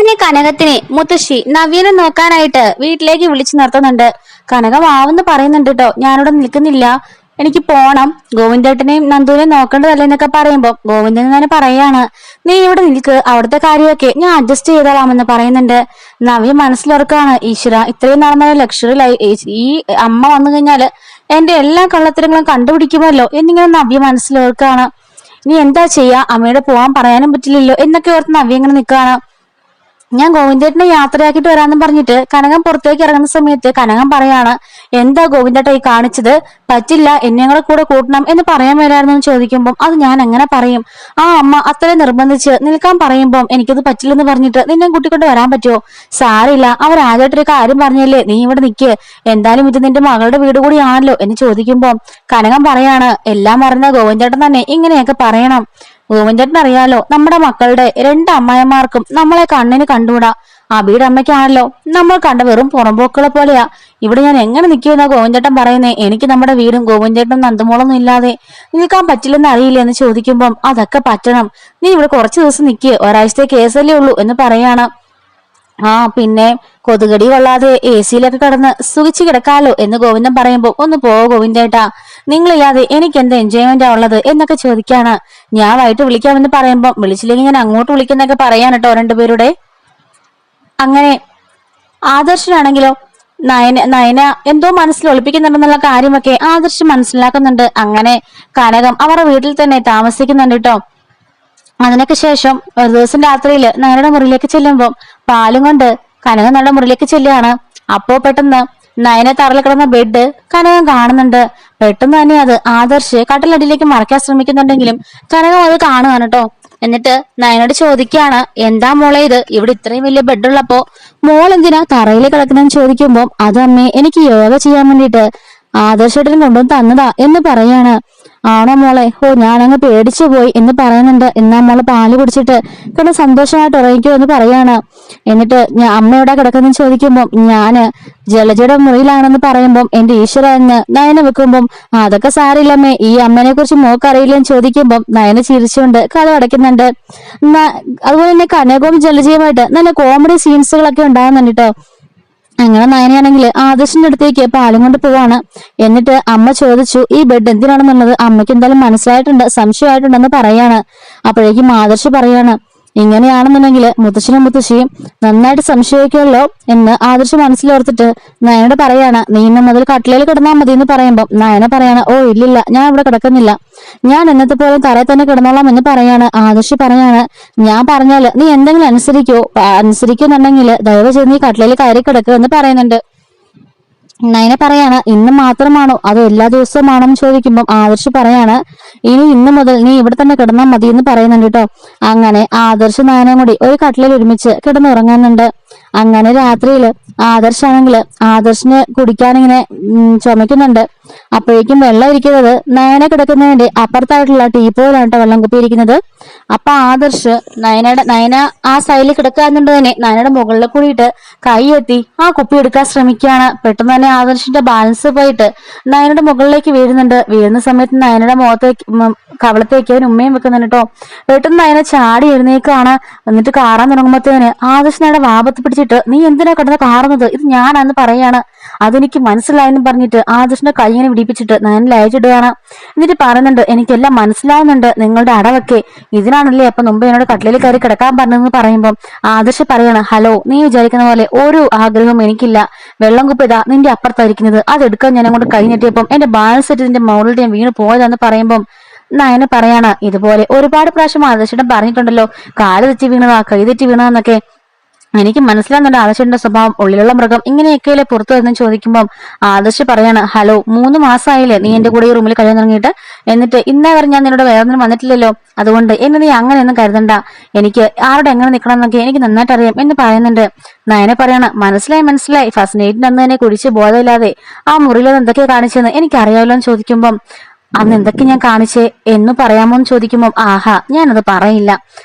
പിന്നെ കനകത്തിനെ മുത്തശ്ശി നവ്യനെ നോക്കാനായിട്ട് വീട്ടിലേക്ക് വിളിച്ചു നിർത്തുന്നുണ്ട്. കനകം ആവെന്ന് പറയുന്നുണ്ട് കേട്ടോ, ഞാനിവിടെ നിൽക്കുന്നില്ല, എനിക്ക് പോണം, ഗോവിന്ദേട്ടനെയും നന്ദുവിനെയും നോക്കേണ്ടതല്ലേ എന്നൊക്കെ പറയുമ്പോ ഗോവിന്ദൻ തന്നെ പറയാണ്, നീ ഇവിടെ നിൽക്ക്, അവിടുത്തെ കാര്യമൊക്കെ ഞാൻ അഡ്ജസ്റ്റ് ചെയ്തോളാമെന്ന് പറയുന്നുണ്ട്. നവ്യ മനസ്സിലോർക്കാണ്, ഈശ്വര ഇത്രയും നടന്ന ലക്ഷറി ഈ അമ്മ വന്നു കഴിഞ്ഞാല് എന്റെ എല്ലാ കള്ളത്തരങ്ങളും കണ്ടുപിടിക്കുമല്ലോ എന്നിങ്ങനെ നവ്യ മനസ്സിലോർക്കാണ്. ഇനി എന്താ ചെയ്യാ, അമ്മയോട് പോവാൻ പറയാനും പറ്റില്ലല്ലോ എന്നൊക്കെ ഓർത്ത് നവ്യ ഇങ്ങനെ നിൽക്കുകയാണ്. ഞാൻ ഗോവിന്ദേട്ടനെ യാത്രയാക്കിട്ട് വരാന്ന് പറഞ്ഞിട്ട് കനകം പുറത്തേക്ക് ഇറങ്ങുന്ന സമയത്ത് കനകം പറയാണ്, എന്താ ഗോവിന്ദേട്ട ഈ കാണിച്ചത്, പറ്റില്ല, എന്നെ കൂടെ കൂട്ടണം എന്ന് പറയാൻ വരായിരുന്നു എന്ന് ചോദിക്കുമ്പോൾ അത് ഞാൻ എങ്ങനെ പറയും, ആ അമ്മ അത്രയും നിർബന്ധിച്ച് നിൽക്കാൻ പറയുമ്പോൾ എനിക്കത് പറ്റില്ലെന്ന് പറഞ്ഞിട്ട് നിന്നെ കൂട്ടിക്കൊണ്ട് വരാൻ പറ്റുമോ, സാരില്ല, അവർ ആദ്യമായിട്ടൊരു കാര്യം പറഞ്ഞല്ലേ, നീ ഇവിടെ നിൽക്ക്, എന്തായാലും ഇത് നിന്റെ മകളുടെ വീട് കൂടിയാണല്ലോ എന്ന് ചോദിക്കുമ്പോൾ കനകം പറയാണ്, എല്ലാം പറഞ്ഞ ഗോവിന്ദേട്ടൻ തന്നെ ഇങ്ങനെയൊക്കെ പറയണം, ഗോവിന്ദേട്ടൻ അറിയാലോ നമ്മുടെ മക്കളുടെ രണ്ട് അമ്മായിമാർക്കും നമ്മളെ കണ്ണിന് കണ്ടുകൂടാ, അബിയുടെ അമ്മയ്ക്കാണല്ലോ നമ്മൾ കണ്ട വെറും പുറമ്പോക്കുകളെ പോലെയാ, ഇവിടെ ഞാൻ എങ്ങനെ നിൽക്കുമെന്നാ ഗോവിന്ദേട്ടൻ പറയുന്നേ, എനിക്ക് നമ്മുടെ വീടും ഗോവിന്ദേട്ടനും നന്ദമോളൊന്നും ഇല്ലാതെ നിൽക്കാൻ പറ്റില്ലെന്ന് അറിയില്ല എന്ന് ചോദിക്കുമ്പോൾ അതൊക്കെ പറ്റണം, നീ ഇവിടെ കുറച്ചു ദിവസം നിൽക്കുക, ഒരാഴ്ചത്തെ കേസല്ലേ ഉള്ളൂ എന്ന് പറയാണ്. ആ പിന്നെ കൊതുകടി കൊള്ളാതെ എ സിയിലൊക്കെ കിടന്ന് സുഖിച്ചു കിടക്കാലോ എന്ന് ഗോവിന്ദൻ പറയുമ്പോ ഒന്ന് പോവോ ഗോവിന്ദേട്ടാ, നിങ്ങളില്ലാതെ എനിക്ക് എന്ത് എൻജോയ്മെന്റാ ഉള്ളത് എന്നൊക്കെ ചോദിക്കാണ്. ഞാൻ വൈകിട്ട് വിളിക്കാമെന്ന് പറയുമ്പോ വിളിച്ചില്ലെങ്കിൽ ഞാൻ അങ്ങോട്ട് വിളിക്കുന്നൊക്കെ പറയാൻ കേട്ടോ രണ്ടുപേരുടെ. അങ്ങനെ ആദർശനാണെങ്കിലോ നയന എന്തോ മനസ്സിൽ ഒളിപ്പിക്കുന്നുണ്ടെന്നുള്ള കാര്യമൊക്കെ ആദർശ് മനസ്സിലാക്കുന്നുണ്ട്. അങ്ങനെ കനകം അവരുടെ വീട്ടിൽ തന്നെ താമസിക്കുന്നുണ്ട് കേട്ടോ. അതിനൊക്കെ ശേഷം ഒരു ദിവസം രാത്രിയിൽ നയനയുടെ മുറിയിലേക്ക് ചെല്ലുമ്പോൾ പാലും കൊണ്ട് കനകം നമ്മുടെ മുറിയിലേക്ക് ചെല്ലുകയാണ്. അപ്പോ പെട്ടെന്ന് നയനെ തറയിൽ കിടന്ന ബെഡ് കനകം കാണുന്നുണ്ട്. പെട്ടെന്ന് തന്നെ അത് ആദർശ് കട്ടിലടിയിലേക്ക് മറയ്ക്കാൻ ശ്രമിക്കുന്നുണ്ടെങ്കിലും കനകം അത് കാണുകയാണ് കേട്ടോ. എന്നിട്ട് നയനോട് ചോദിക്കുകയാണ്, എന്താ മോളെ ഇത്, ഇവിടെ ഇത്രയും വലിയ ബെഡുള്ളപ്പോ മോൾ എന്തിനാ തറയിൽ കിടക്കണമെന്ന് ചോദിക്കുമ്പോൾ അത് അമ്മേ എനിക്ക് യോഗ ചെയ്യാൻ വേണ്ടിയിട്ട് ആദർശേട്ടൻ കൊണ്ടുവന്ന് തന്നതാ എന്ന് പറയാണ്. ആണോ മോളെ, ഓ ഞാനങ്ങ് പേടിച്ചു പോയി എന്ന് പറയുന്നുണ്ട്. എന്നാ മോളെ പാല് കുടിച്ചിട്ട് കിടന്ന് സന്തോഷമായിട്ട് ഉറങ്ങിക്കോ എന്ന് പറയാണ്. എന്നിട്ട് ഞാൻ അമ്മ എവിടെ കിടക്കുന്ന ചോദിക്കുമ്പോൾ ഞാന് ജലജയുടെ മുറിയിലാണെന്ന് പറയുമ്പോൾ എന്റെ ഈശ്വര എന്ന് നയന വെക്കുമ്പോൾ അതൊക്കെ സാരില്ലമ്മേ, ഈ അമ്മനെ കുറിച്ച് മോക്കറിയില്ലെന്ന് ചോദിക്കുമ്പോൾ നയന ചിരിച്ചുകൊണ്ട് കഥ അടയ്ക്കുന്നുണ്ട്. അതുപോലെ തന്നെ കനകവും ജലജയുമായിട്ട് നല്ല കോമഡി സീൻസുകളൊക്കെ ഉണ്ടാകുന്നുണ്ട് കേട്ടോ. അങ്ങനെ നയനയാണെങ്കിൽ ആദർശിന്റെ അടുത്തേക്ക് പാലും കൊണ്ട് പോവാണ്. എന്നിട്ട് അമ്മ ചോദിച്ചു ഈ ബെഡ് എന്തിനാണെന്നുള്ളത് അമ്മയ്ക്ക് എന്തായാലും മനസ്സിലായിട്ടുണ്ട്, സംശയമായിട്ടുണ്ടെന്ന് പറയാണ്. അപ്പോഴേക്കും ആദർശ് പറയാണ്, ഇങ്ങനെയാണെന്നുണ്ടെങ്കിൽ മുത്തശ്ശനും മുത്തശ്ശിയും നന്നായിട്ട് സംശയിക്കുമല്ലോ എന്ന് ആദർശ് മനസ്സിലോർത്തിട്ട് നയനോട് പറയാണ്, നീ ഇന്ന് മുതൽ കട്ടിലയിൽ കിടന്നാൽ മതി എന്ന് പറയുമ്പോൾ നയന പറയാണ്, ഓ ഇല്ലില്ല, ഞാൻ ഇവിടെ കിടക്കുന്നില്ല, ഞാൻ എന്നത്തെ പോലെ തറയിൽ തന്നെ കിടന്നോളാം എന്ന് പറയാണ്. ആദർശ് പറയാണ്, ഞാൻ പറഞ്ഞാല് നീ എന്തെങ്കിലും അനുസരിക്കുന്നുണ്ടെങ്കിൽ ദയവ് ചെയ്ത് നീ കട്ടിലയിൽ കയറി കിടക്കുക എന്ന് പറയുന്നുണ്ട്. നയന പറയാണ്, ഇന്ന് മാത്രമാണോ അതോ എല്ലാ ദിവസവുമാണോ എന്ന് ചോദിക്കുമ്പോൾ ആദർശ് പറയാണ്, ഇന്ന് മുതൽ നീ ഇവിടെ തന്നെ കിടന്നാൽ മതി എന്ന് പറയുന്നുണ്ട് കേട്ടോ. അങ്ങനെ ആദർശ് നയനയും കൂടി ഒരു കട്ടിലിൽ ഒരുമിച്ച് കിടന്നുറങ്ങുന്നുണ്ട്. അങ്ങനെ രാത്രിയില് ആദർശിന് കുടിക്കാനിങ്ങനെ ചുമക്കുന്നുണ്ട്. അപ്പോഴേക്കും വെള്ളം ഇരിക്കുന്നത് നയന കിടക്കുന്നതിന്റെ അപ്പുറത്തായിട്ടുള്ള ടീപ്പോയിലാണ് കേട്ടോ വെള്ളം കുപ്പിയിരിക്കുന്നത്. അപ്പൊ ആദർശ് നയന ആ സൈഡിൽ കിടക്കാന്നുണ്ട് തന്നെ നയനയുടെ മുകളിൽ കൂടിയിട്ട് കൈ എത്തി ആ കുപ്പി എടുക്കാൻ ശ്രമിക്കുകയാണ്. പെട്ടെന്ന് തന്നെ ആദർശിന്റെ ബാലൻസ് പോയിട്ട് നയനയുടെ മുകളിലേക്ക് വീഴുന്നുണ്ട്. വീഴുന്ന സമയത്ത് നയനയുടെ കവളത്തേക്ക് അവൻ ഉമ്മയും വെക്കുന്നുണ്ട് കേട്ടോ. പെട്ടെന്ന് നയന ചാടി എഴുന്നേക്കാണ്. എന്നിട്ട് കാറാൻ തുടങ്ങുമ്പോഴത്തേന് ആദർശ് നയയുടെ വാപത്ത് പിടിച്ചിട്ട്, നീ എന്തിനാ കിടന്ന് കാറുന്നത്, ഇത് ഞാനാന്ന് പറയാണ്. അതെനിക്ക് മനസ്സിലായെന്ന് പറഞ്ഞിട്ട് ആദർശിന്റെ കൈ ഇങ്ങനെ വിടിപ്പിച്ചിട്ട് നയന ലയിച്ചിടുകയാണ്. എന്നിട്ട് പറയുന്നുണ്ട്, എനിക്കെല്ലാം മനസ്സിലാവുന്നുണ്ട് നിങ്ങളുടെ അടവൊക്കെ, ഇതിനാണല്ലേ അപ്പൊ മുമ്പ് എന്നോട് കട്ടിലിൽ കയറി കിടക്കാൻ പറഞ്ഞതെന്ന് പറയുമ്പോൾ ആദർശ് പറയാണ്, ഹലോ, നീ വിചാരിക്കുന്ന പോലെ ഒരു ആഗ്രഹവും എനിക്കില്ല, വെള്ളം കുപ്പിതാ നിന്റെ അപ്പുറത്തായിരിക്കുന്നത്, അതെടുക്കാൻ ഞാൻ അങ്ങോട്ട് കൈ ഞെട്ടിയപ്പം എന്റെ ബാലൻസ് സെറ്റ് നിന്റെ മോളിൽ ഞാൻ വീണ് പോയതാന്ന് പറയുമ്പോൾ നയന പറയാണ്, ഇതുപോലെ ഒരുപാട് പ്രാവശ്യം ആദർശിയുടെ പറഞ്ഞിട്ടുണ്ടല്ലോ, കാല് തെറ്റി വീണതാ കൈ തെറ്റി വീണതാന്നൊക്കെ, എനിക്ക് മനസ്സിലാകുന്നുണ്ട് ആദർശന്റെ സ്വഭാവം, ഉള്ളിലുള്ള മൃഗം ഇങ്ങനെയൊക്കെയല്ലേ പുറത്തു വരുന്ന ചോദിക്കുമ്പോൾ ആദർശ് പറയാണ്, ഹലോ, 3 മാസമായില്ലേ നീ എന്റെ കൂടെ ഈ റൂമിൽ കഴിയാൻ തുടങ്ങിയിട്ട്, എന്നിട്ട് ഇന്നേ വരെ ഞാൻ നിന്നോട് വേദന വന്നിട്ടില്ലല്ലോ, അതുകൊണ്ട് എന്നെ നീ അങ്ങനെയൊന്നും കരുതണ്ട, എനിക്ക് ആരോട് എങ്ങനെ നിൽക്കണം എന്നൊക്കെ എനിക്ക് നന്നായിട്ട് അറിയാം എന്ന് പറയുന്നുണ്ട്. നയനെ പറയാണ്, മനസ്സിലായി, ഫസ്റ്റ് നൈറ്റിന് അന്ന് തന്നെ കുടിച്ച് ബോധമില്ലാതെ ആ മുറിയിൽ എന്തൊക്കെയാ കാണിച്ചെന്ന് എനിക്കറിയാമല്ലോ എന്ന് ചോദിക്കുമ്പോൾ അന്ന് എന്തൊക്കെ ഞാൻ കാണിച്ചേ എന്ന് പറയാമോ എന്ന് ചോദിക്കുമ്പോൾ ആഹാ ഞാനത് പറയില്ല.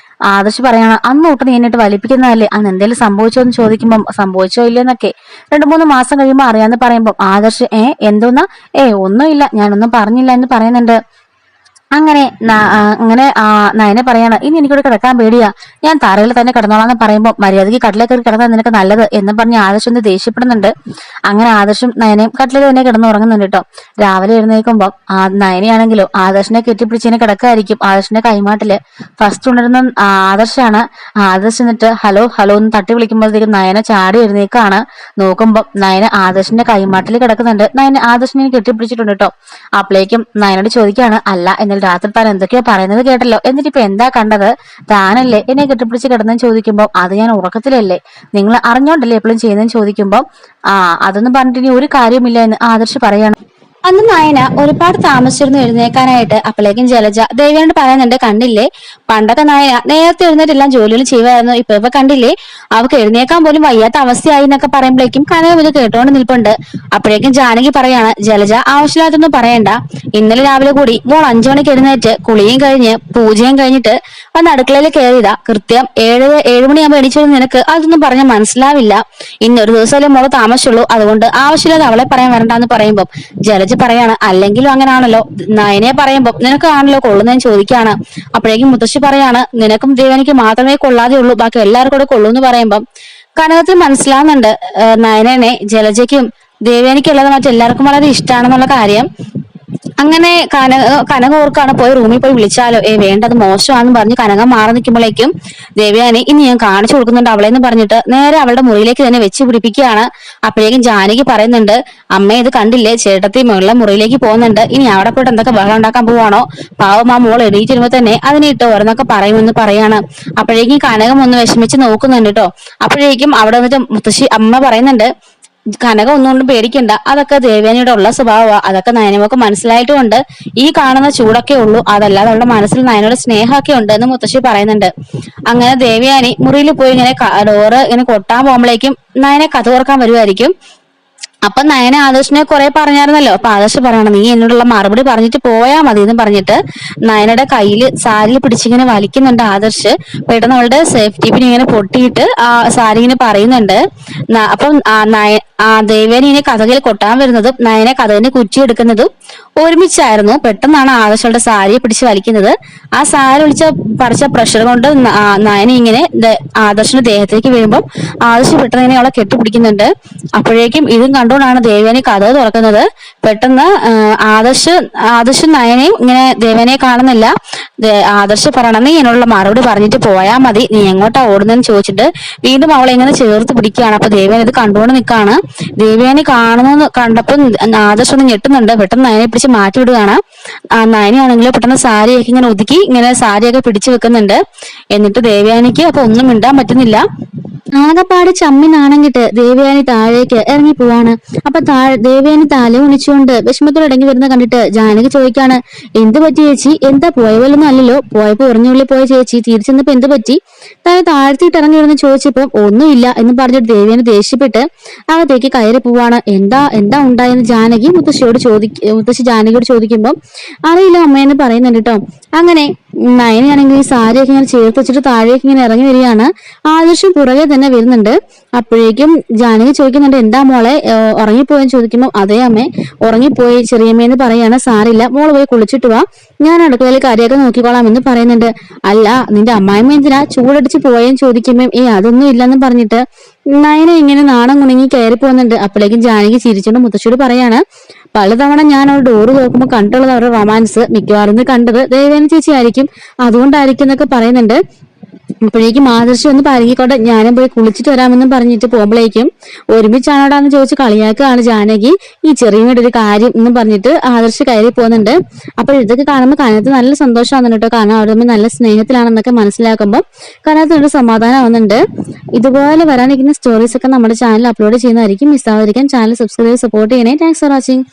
ആദർശ് പറയാണ്, അന്ന് തൊട്ട് നീ എന്നിട്ട് വലിപ്പിക്കുന്നതല്ലേ, അന്ന് എന്തെങ്കിലും സംഭവിച്ചോ എന്ന് ചോദിക്കുമ്പോൾ സംഭവിച്ചോ ഇല്ലെന്നൊക്കെ 2-3 മാസം കഴിയുമ്പോൾ അറിയാന്ന് പറയുമ്പോൾ ആദർശ് എന്തോന്നാ, ഒന്നുമില്ല, ഞാനൊന്നും പറഞ്ഞില്ല എന്ന് പറയുന്നുണ്ട്. അങ്ങനെ നയനെ പറയാണ്, ഇനി എനിക്കിവിടെ കിടക്കാൻ പേടിയാ, ഞാൻ തറയിൽ തന്നെ കിടന്നോളാന്ന് പറയുമ്പോൾ മര്യാദയ്ക്ക് കട്ടിലേക്ക് കയറി കിടന്നാൽ നിനക്ക് നല്ലത് എന്ന് പറഞ്ഞ് ആദർശം ഒന്ന് ദേഷ്യപ്പെടുന്നുണ്ട്. അങ്ങനെ ആദർശം നയനെയും കട്ടിലേക്ക് തന്നെ കിടന്ന് ഉറങ്ങുന്നുണ്ട് കേട്ടോ. രാവിലെ എഴുന്നേൽക്കുമ്പോൾ നയനെയാണെങ്കിലോ ആദർശിനെ കെട്ടിപ്പിടിച്ചിനെ കിടക്കായിരിക്കും. ആദർശിന്റെ കൈമാട്ടില് ഫസ്റ്റ് ഉണരുന്ന ആദർശാണ്. ആദർശ് എന്നിട്ട് ഹലോ ഹലോ എന്ന് തട്ടി വിളിക്കുമ്പോഴത്തേക്കും നയനെ ചാടി എഴുന്നേക്കാണ്. നോക്കുമ്പോൾ നയന ആദർശിന്റെ കൈമാട്ടിൽ കിടക്കുന്നുണ്ട്. നയനെ ആദർശിനെ കെട്ടിപ്പിടിച്ചിട്ടുണ്ട് കേട്ടോ. അപ്പോഴേക്കും നയനോട് ചോദിക്കാണ്, അല്ല എന്നാൽ രാത്രി താൻ എന്തൊക്കെയോ പറയുന്നത് കേട്ടല്ലോ, എന്നിട്ട് ഇപ്പൊ എന്താ കണ്ടത്? താനല്ലേ എന്നെ കെട്ടിപ്പിടിച്ച് കിടന്നെന്ന് ചോദിക്കുമ്പോൾ അത് ഞാൻ ഉറക്കത്തിലല്ലേ, നിങ്ങൾ അറിഞ്ഞോണ്ടല്ലേ എപ്പോഴും ചെയ്യുന്നതെന്ന് ചോദിക്കുമ്പോൾ അതൊന്നും പറഞ്ഞിട്ട് ഇനി ഒരു കാര്യമില്ല എന്ന് ആദർശ് പറയാണ്. അന്ന് നയന ഒരുപാട് താമസിച്ചിരുന്നു എഴുന്നേക്കാനായിട്ട്. അപ്പോഴേക്കും ജലജ ദേവിയോട് പറയുന്നുണ്ട്, കണ്ടില്ലേ പണ്ടൊക്കെ നയന നേരത്തെ എഴുന്നേറ്റെല്ലാം ജോലികൾ ചെയ്യുമായിരുന്നു, ഇപ്പൊ കണ്ടില്ലേ അവർക്ക് എഴുന്നേക്കാൻ പോലും വയ്യാത്ത അവസ്ഥയായി എന്നൊക്കെ പറയുമ്പോഴേക്കും കനകം ഇത് കേട്ടോണ്ട് നിൽപ്പുണ്ട്. അപ്പോഴേക്കും ജാനകി പറയാണ്, ജലജ ആവശ്യമില്ലാത്തൊന്നും പറയണ്ട, ഇന്നലെ രാവിലെ കൂടി മോൾ 5 മണിക്ക് എഴുന്നേറ്റ് കുളിയും കഴിഞ്ഞ് പൂജയും കഴിഞ്ഞിട്ട് വന്ന് അടുക്കളയിൽ കയറിയതാ. കൃത്യം 7 മണിയാകുമ്പോൾ എണീച്ചത് നിനക്ക് അതൊന്നും പറഞ്ഞാൽ മനസ്സിലാവില്ല. ഇന്നൊരു ദിവസമല്ലേ മോള് താമസിച്ചുള്ളൂ, അതുകൊണ്ട് ആവശ്യമില്ലാതെ അവളെ പറയാൻ വരണ്ടെന്ന് പറയുമ്പോൾ ജലജ പറയാണ്, അല്ലെങ്കിലും അങ്ങനാണല്ലോ, നയനെ പറയുമ്പോ നിനക്ക് ആണല്ലോ കൊള്ളുന്നതെന്ന് ചോദിക്കാണ്. അപ്പോഴേക്കും മുത്തശ്ശി പറയാണ്, നിനക്കും ദേവനിക്ക് മാത്രമേ കൊള്ളാതെ ഉള്ളൂ, ബാക്കി എല്ലാവർക്കും കൂടെ കൊള്ളൂ എന്ന് പറയുമ്പം കനകത്തിന് മനസ്സിലാവുന്നുണ്ട് നയനെ ജലജയ്ക്കും ദേവയാനിക്കുള്ളത് മറ്റെല്ലാവർക്കും വളരെ ഇഷ്ടമാണെന്നുള്ള കാര്യം. അങ്ങനെ കനക ഓർക്കാണ് പോയി റൂമിൽ പോയി വിളിച്ചാലോ, വേണ്ടത് മോശമാണെന്ന് പറഞ്ഞ് കനകം മാറി നിൽക്കുമ്പോഴേക്കും ദേവയാനി ഇനി ഞാൻ കാണിച്ചു കൊടുക്കുന്നുണ്ട് അവളെ എന്ന് പറഞ്ഞിട്ട് നേരെ അവളുടെ മുറിയിലേക്ക് തന്നെ വെച്ച് പിടിപ്പിക്കുകയാണ്. അപ്പോഴേക്കും ജാനകി പറയുന്നുണ്ട്, അമ്മ ഇത് കണ്ടില്ലേ, ചേട്ടത്തി മുകളിലെ മുറിയിലേക്ക് പോകുന്നുണ്ട്, ഇനി അവിടെ പോയിട്ട് എന്തൊക്കെ ബഹളം ഉണ്ടാക്കാൻ പോവാണോ, പാവം ആ മോൾ എണീറ്റ് വരുമ്പോ തന്നെ അതിനിട്ട് ഓരോന്നൊക്കെ പറയുമെന്ന് പറയാണ്. അപ്പോഴേക്കും കനകം ഒന്ന് വിഷമിച്ച് നോക്കുന്നുണ്ട് കേട്ടോ. അപ്പോഴേക്കും അവിടെ വന്നിട്ട് മുത്തശ്ശി അമ്മ പറയുന്നുണ്ട്, കനക ഒന്നുകൊണ്ടും പേടിക്കണ്ട, അതൊക്കെ ദേവയാനിയുടെ ഉള്ള സ്വഭാവമാണ്, അതൊക്കെ നയനമൊക്കെ മനസ്സിലായിട്ടുമുണ്ട്, ഈ കാണുന്ന ചൂടൊക്കെ ഉള്ളൂ, അതല്ലാതെ അവളുടെ മനസ്സിൽ നയനോട് സ്നേഹമൊക്കെ ഉണ്ട് എന്ന് മുത്തശ്ശി പറയുന്നുണ്ട്. അങ്ങനെ ദേവയാനി മുറിയിൽ പോയി ഇങ്ങനെ ഡോറ് ഇങ്ങനെ കൊട്ടാൻ പോകുമ്പോഴേക്കും നയനെ കഥ തുറക്കാൻ വരുമായിരിക്കും. അപ്പൊ നയന ആദർശിനെ കുറെ പറഞ്ഞായിരുന്നല്ലോ. അപ്പൊ ആദർശ് പറയണം, നീ എന്നോടുള്ള മറുപടി പറഞ്ഞിട്ട് പോയാ മതി എന്ന് പറഞ്ഞിട്ട് നയനയുടെ കയ്യില് സാരി പിടിച്ചിങ്ങനെ വലിക്കുന്നുണ്ട് ആദർശ്. പെട്ടെന്ന് അവളുടെ സേഫ്റ്റി പിൻ ഇങ്ങനെ പൊട്ടിയിട്ട് ആ സാരി ഇങ്ങനെ പറയുന്നുണ്ട്. അപ്പം ദേവേനെ ഇനി കഥകിൽ കൊട്ടാൻ വരുന്നതും നയനെ കഥകിനെ കുറ്റിയെടുക്കുന്നതും ഒരുമിച്ചായിരുന്നു. പെട്ടെന്നാണ് ആദർശയുടെ സാരിയെ പിടിച്ച് വലിക്കുന്നത്. ആ സാരി പറിച്ച പ്രഷർ കൊണ്ട് നയന ഇങ്ങനെ ആദർശിന്റെ ദേഹത്തേക്ക് വീഴുമ്പോൾ ആദർശ് പെട്ടെന്ന് ഇങ്ങനെ അവളെ കെട്ടിപ്പിടിക്കുന്നുണ്ട്. അപ്പോഴേക്കും ഇതും കണ്ടുകൊണ്ടാണ് ദേവേനെ കഥ തുറക്കുന്നത്. പെട്ടെന്ന് ആദർശ് നയനെയും ഇങ്ങനെ ദേവേനെ കാണുന്നില്ല. ആദർശ് പറയണം, നീ എന്നോടുള്ള മറുപടി പറഞ്ഞിട്ട് പോയാൽ മതി, നീ എങ്ങോട്ടാ ഓടുന്നതെന്ന് ചോദിച്ചിട്ട് വീണ്ടും അവളെ ഇങ്ങനെ ചേർത്ത് പിടിക്കുകയാണ്. അപ്പൊ ദേവേന ഇത് കണ്ടുകൊണ്ട് നിൽക്കുകയാണ്. ദേവേനെ കാണുന്നത് കണ്ടപ്പോൾ ആദർശ് ഒന്ന് ഞെട്ടുന്നുണ്ട്. പെട്ടെന്ന് നയനെ പിടിച്ച് മാറ്റി വിടുകയാണ്. നയനെയാണെങ്കിലും പെട്ടെന്ന് സാരിയൊക്കെ ഇങ്ങനെ ഒതുക്കി ഇങ്ങനെ സാരിയൊക്കെ പിടിച്ചു വെക്കുന്നുണ്ട്. എന്നിട്ട് ദേവയാനിക്ക് അപ്പൊ ഒന്നും മിണ്ടാൻ പറ്റുന്നില്ല. ആകപ്പാട് ചമ്മിനാണെങ്കിട്ട് ദേവയാനി താഴേക്ക് ഇറങ്ങി പോവാണ്. അപ്പൊ ദേവയാനി തല ഉണിച്ചുകൊണ്ട് വിഷമത്തോടെ ഇടങ്ങി വരുന്ന കണ്ടിട്ട് ജാനകി ചോദിക്കാണ്, എന്ത് പറ്റി ചേച്ചി, എന്താ പോയവല്ലൊന്നും അല്ലല്ലോ, പോയപ്പോ ഉറഞ്ഞുള്ളിൽ പോയ ചേച്ചി തിരിച്ചെന്നപ്പോ എന്ത് പറ്റി, താഴെ താഴ്ത്തിയിട്ട് ഇറങ്ങി വരുന്ന ചോദിച്ചപ്പോ ഒന്നുമില്ല എന്ന് പറഞ്ഞിട്ട് ദേവയാനി ദേഷ്യപ്പെട്ട് അകത്തേക്ക് കയറി പോവാണ്. എന്താ ഉണ്ടായെന്ന് മുത്തശ്ശി ജാനകിയോട് ചോദിക്കുമ്പോൾ അറിയില്ല അമ്മയെന്ന് പറയുന്നുണ്ട് കേട്ടോ. അങ്ങനെ നയനയാണെങ്കിൽ ഈ സാരിയൊക്കെ ഇങ്ങനെ ചേർത്ത് വെച്ചിട്ട് താഴേക്ക് ഇങ്ങനെ ഇറങ്ങി വരികയാണ്. ആദർശം പുറകെ തന്നെ വരുന്നുണ്ട്. അപ്പോഴേക്കും ജാനകി ചോദിക്കുന്നുണ്ട്, എന്താ മോളെ ഉറങ്ങിപ്പോയെന്ന് ചോദിക്കുമ്പോൾ അതേ അമ്മേ ഉറങ്ങിപ്പോയി ചെറിയമ്മയെന്ന് പറയാണ്. സാരില്ല, മോള് പോയി കുളിച്ചിട്ട് വാ, ഞാൻ അടുക്കളയിൽ കാര്യമൊക്കെ നോക്കിക്കോളാം എന്ന് പറയുന്നുണ്ട്. അല്ല നിന്റെ അമ്മായിമ്മ എന്തിനാ ചൂടടിച്ച് പോയെന്ന് ചോദിക്കുമ്പോൾ അതൊന്നും ഇല്ലെന്ന് പറഞ്ഞിട്ട് നയന ഇങ്ങനെ നാണം കുണുങ്ങി കയറി പോകുന്നുണ്ട്. അപ്പോഴേക്കും ജാനകി ചിരിച്ചുകൊണ്ട് മുത്തശ്ശിയോട് പറയാണ്, പലതവണ ഞാൻ അവൾ ഡോറ് തുറക്കുമ്പോൾ കണ്ടുള്ളത് അവരുടെ റൊമാൻസ്, മിക്കവാറും കണ്ടത് ദേവേന ചേച്ചി ആയിരിക്കും, അതുകൊണ്ടായിരിക്കും എന്നൊക്കെ പറയുന്നുണ്ട്. അപ്പോഴേക്കും ആദർശം ഒന്ന് പരങ്ങിക്കോട്ടെ, ഞാനും പോയി കുളിച്ചിട്ട് വരാമെന്നും പറഞ്ഞിട്ട് പോകുമ്പോഴേക്കും ഒരുമിച്ചാണോടാന്ന് ചോദിച്ച് കളിയാക്കുകയാണ് ജാനകി. ഈ ചെറിയ ഒരു കാര്യം എന്നും പറഞ്ഞിട്ട് ആദർശ് കയറി പോകുന്നുണ്ട്. അപ്പോൾ ഇതൊക്കെ കാണുമ്പോൾ കനകത്ത് നല്ല സന്തോഷമാകുന്നു കേട്ടോ. കാരണം അവർ തമ്മിൽ നല്ല സ്നേഹത്തിലാണെന്നൊക്കെ മനസ്സിലാക്കുമ്പോൾ കനകത്തിനൊരു സമാധാനം ആവുന്നുണ്ട്. ഇതുപോലെ വരാനിരിക്കുന്ന സ്റ്റോറീസ് ഒക്കെ നമ്മുടെ ചാനൽ അപ്ലോഡ് ചെയ്യുന്നതായിരിക്കും. മിസ്സാവാതിരിക്കാൻ ചാനൽ സബ്സ്ക്രൈബ് സപ്പോർട്ട് ചെയ്യണേ. Thanks for watching.